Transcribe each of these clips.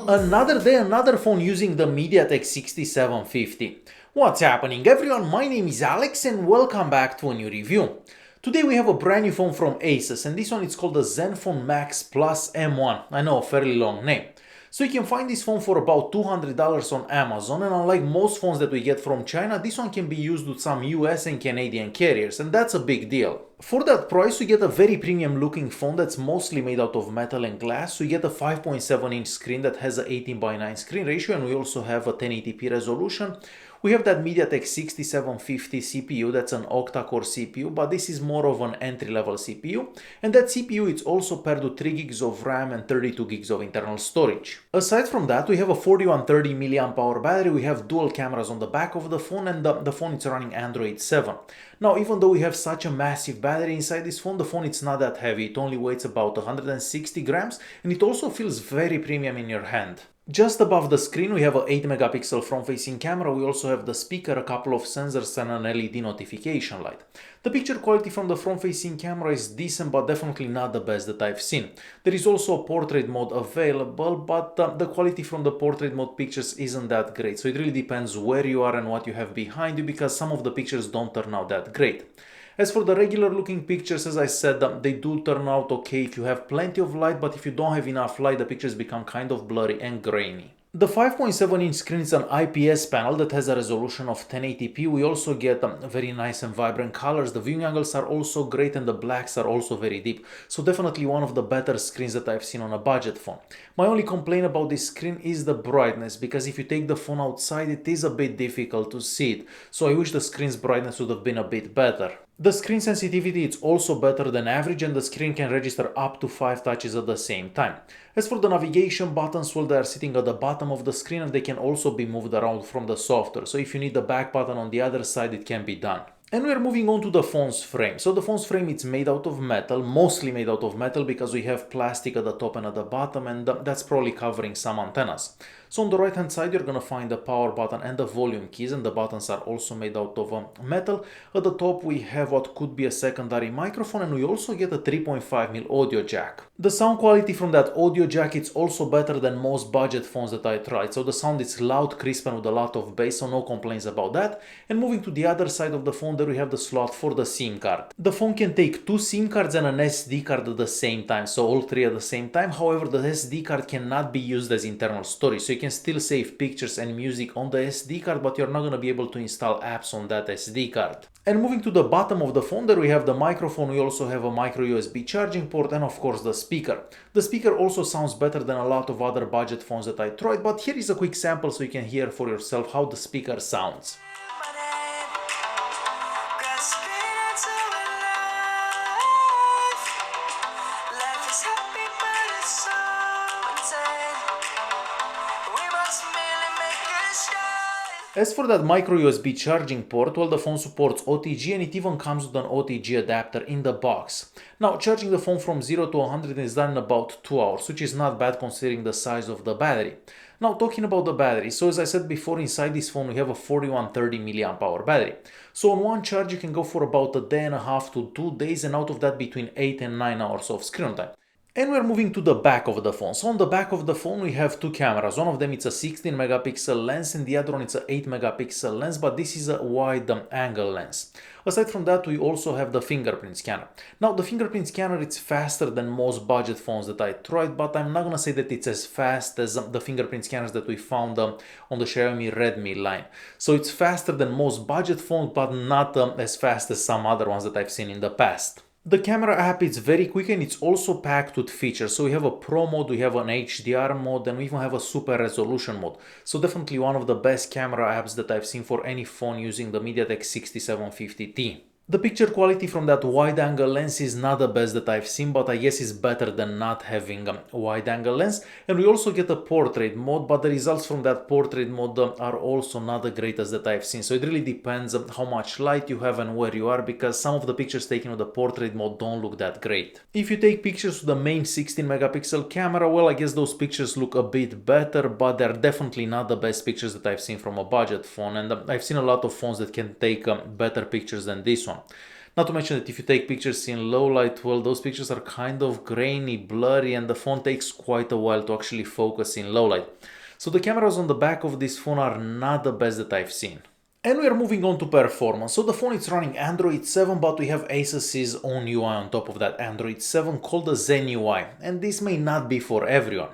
Another day, another phone using the MediaTek 6750. What's happening everyone, my name is Alex and welcome back to a new review. Today we have a brand new phone from Asus and this one is called the Zenfone Max Plus M1. I know, a fairly long name. So you can find this phone for about $200 on Amazon, and unlike most phones that we get from China, this one can be used with some US and Canadian carriers, and that's a big deal. For that price, you get a very premium looking phone that's mostly made out of metal and glass. So you get a 5.7-inch screen that has a 18:9 screen ratio, and we also have a 1080p resolution. We have that MediaTek 6750 CPU, that's an octa-core CPU, but this is more of an entry-level CPU. And that CPU is also paired with 3 gigs of RAM and 32 gigs of internal storage. Aside from that, we have a 4130 mAh battery, we have dual cameras on the back of the phone, and the phone is running Android 7. Now, even though we have such a massive battery inside this phone, the phone is not that heavy. It only weighs about 160 grams, and it also feels very premium in your hand. Just above the screen we have an 8 megapixel front-facing camera, we also have the speaker, a couple of sensors and an LED notification light. The picture quality from the front-facing camera is decent but definitely not the best that I've seen. There is also a portrait mode available, but the quality from the portrait mode pictures isn't that great, so it really depends where you are and what you have behind you, because some of the pictures don't turn out that great. As for the regular looking pictures, as I said, they do turn out okay if you have plenty of light, but if you don't have enough light, the pictures become kind of blurry and grainy. The 5.7-inch screen is an IPS panel that has a resolution of 1080p. We also get very nice and vibrant colors. The viewing angles are also great and the blacks are also very deep. So definitely one of the better screens that I've seen on a budget phone. My only complaint about this screen is the brightness, because if you take the phone outside, it is a bit difficult to see it. So I wish the screen's brightness would have been a bit better. The screen sensitivity is also better than average, and the screen can register up to 5 touches at the same time. As for the navigation buttons, well, they are sitting at the bottom of the screen and they can also be moved around from the software. So if you need the back button on the other side, it can be done. And we are moving on to the phone's frame. So the phone's frame is made out of metal, mostly made out of metal, because we have plastic at the top and at the bottom, and that's probably covering some antennas. So on the right hand side you're gonna find the power button and the volume keys, and the buttons are also made out of metal. At the top we have what could be a secondary microphone, and we also get a 3.5mm audio jack. The sound quality from that audio jack is also better than most budget phones that I tried. So the sound is loud, crisp and with a lot of bass, so no complaints about that. And moving to the other side of the phone, there we have the slot for the SIM card. The phone can take 2 SIM cards and an SD card at the same time, so all 3 at the same time. However, the SD card cannot be used as internal storage, so you can still save pictures and music on the SD card, but you're not going to be able to install apps on that SD card. And moving to the bottom of the phone, there we have the microphone, we also have a micro USB charging port, and of course the speaker. The speaker also sounds better than a lot of other budget phones that I tried, but here is a quick sample so you can hear for yourself how the speaker sounds. As for that micro USB charging port, well, the phone supports OTG and it even comes with an OTG adapter in the box. Now, charging the phone from 0 to 100 is done in about 2 hours, which is not bad considering the size of the battery. Now, talking about the battery, so as I said before, inside this phone we have a 4130 mAh battery. So on one charge you can go for about a day and a half to 2 days, and out of that between 8 and 9 hours of screen time. And we're moving to the back of the phone. So on the back of the phone we have 2 cameras. One of them is a 16 megapixel lens and the other one is a 8 megapixel lens, but this is a wide angle lens. Aside from that, we also have the fingerprint scanner. Now the fingerprint scanner is faster than most budget phones that I tried, but I'm not gonna say that it's as fast as the fingerprint scanners that we found on the Xiaomi Redmi line. So it's faster than most budget phones, but not as fast as some other ones that I've seen in the past. The camera app is very quick and it's also packed with features. So we have a Pro mode, we have an HDR mode, and we even have a super resolution mode. So definitely one of the best camera apps that I've seen for any phone using the MediaTek 6750T. The picture quality from that wide-angle lens is not the best that I've seen, but I guess it's better than not having a wide-angle lens. And we also get a portrait mode, but the results from that portrait mode are also not the greatest that I've seen. So it really depends on how much light you have and where you are, because some of the pictures taken with the portrait mode don't look that great. If you take pictures with the main 16 megapixel camera, well, I guess those pictures look a bit better, but they're definitely not the best pictures that I've seen from a budget phone. And I've seen a lot of phones that can take better pictures than this one. Not to mention that if you take pictures in low light, well, those pictures are kind of grainy, blurry, and the phone takes quite a while to actually focus in low light. So the cameras on the back of this phone are not the best that I've seen. And we are moving on to performance. So the phone is running Android 7, but we have Asus's own UI on top of that Android 7 called the Zen UI, and this may not be for everyone.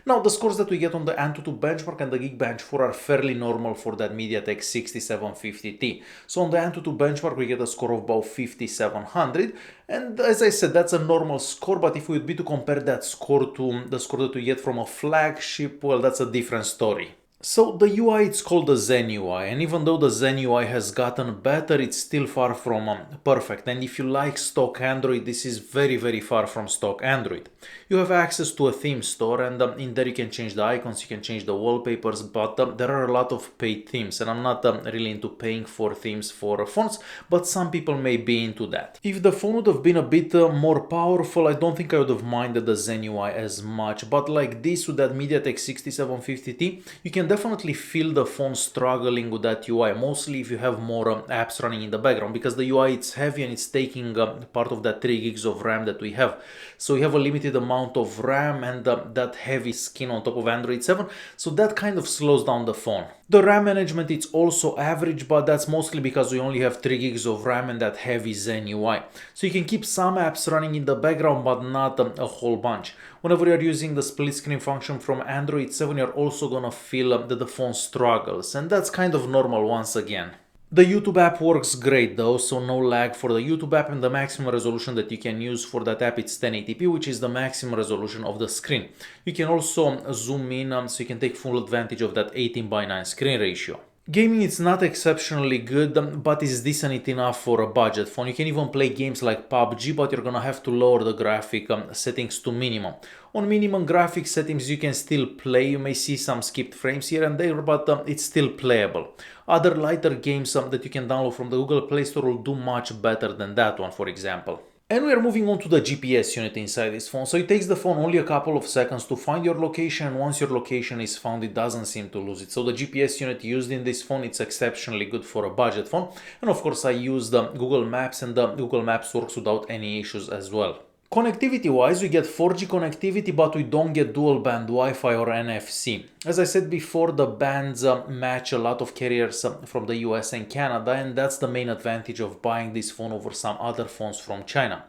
Now, the scores that we get on the Antutu Benchmark and the Geekbench 4 are fairly normal for that MediaTek 6750T. So on the Antutu Benchmark, we get a score of about 5700, and as I said, that's a normal score, but if we would be to compare that score to the score that we get from a flagship, well, that's a different story. So the UI, it's called the Zen UI, and even though the Zen UI has gotten better, it's still far from perfect. And if you like stock Android, this is very far from stock Android. You have access to a theme store, and in there you can change the icons, you can change the wallpapers, but there are a lot of paid themes, and I'm not really into paying for themes for phones, but some people may be into that. If the phone would have been a bit more powerful, I don't think I would have minded the Zen UI as much, but like this with that MediaTek 6750T, you can definitely feel the phone struggling with that UI, mostly if you have more apps running in the background, because the UI, it's heavy and it's taking part of that 3 gigs of RAM that we have. So we have a limited amount of RAM and that heavy skin on top of Android 7, so that kind of slows down the phone. The RAM management, it's also average, but that's mostly because we only have 3 gigs of RAM and that heavy Zen UI. So you can keep some apps running in the background, but not a whole bunch. Whenever you're using the split screen function from Android 7, you're also gonna feel that the phone struggles, and that's kind of normal once again. The YouTube app works great though, so no lag for the YouTube app, and the maximum resolution that you can use for that app is 1080p, which is the maximum resolution of the screen. You can also zoom in, so you can take full advantage of that 18:9 screen ratio. Gaming, it's not exceptionally good, but it's decent enough for a budget phone. You can even play games like PUBG, but you're gonna have to lower the graphic settings to minimum. On minimum graphic settings, you can still play. You may see some skipped frames here and there, but it's still playable. Other lighter games that you can download from the Google Play Store will do much better than that one, for example. And we are moving on to the GPS unit inside this phone. So it takes the phone only a couple of seconds to find your location, and once your location is found, it doesn't seem to lose it. So the GPS unit used in this phone, it's exceptionally good for a budget phone. And of course, I use the Google Maps, and the Google Maps works without any issues as well. Connectivity wise, we get 4G connectivity, but we don't get dual band Wi-Fi or NFC. As I said before, the bands match a lot of carriers from the US and Canada, and that's the main advantage of buying this phone over some other phones from China.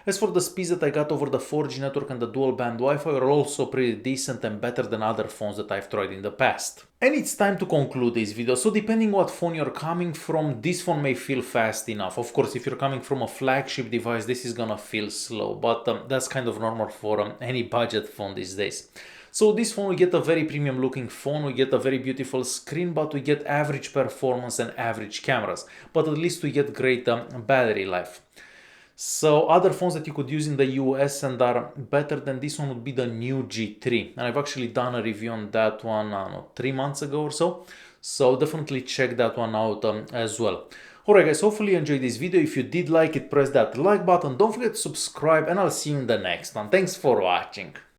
As for the speeds that I got over the 4G network and the dual band Wi-Fi are also pretty decent and better than other phones that I've tried in the past. And it's time to conclude this video, so depending what phone you're coming from, this phone may feel fast enough. Of course, if you're coming from a flagship device, this is gonna feel slow, but that's kind of normal for any budget phone these days. So this phone, we get a very premium looking phone, we get a very beautiful screen, but we get average performance and average cameras, but at least we get great battery life. So other phones that you could use in the US and are better than this one would be the new G3. And I've actually done a review on that one 3 months ago or so. So definitely check that one out as well. Alright guys, hopefully you enjoyed this video. If you did like it, press that like button. Don't forget to subscribe, and I'll see you in the next one. Thanks for watching.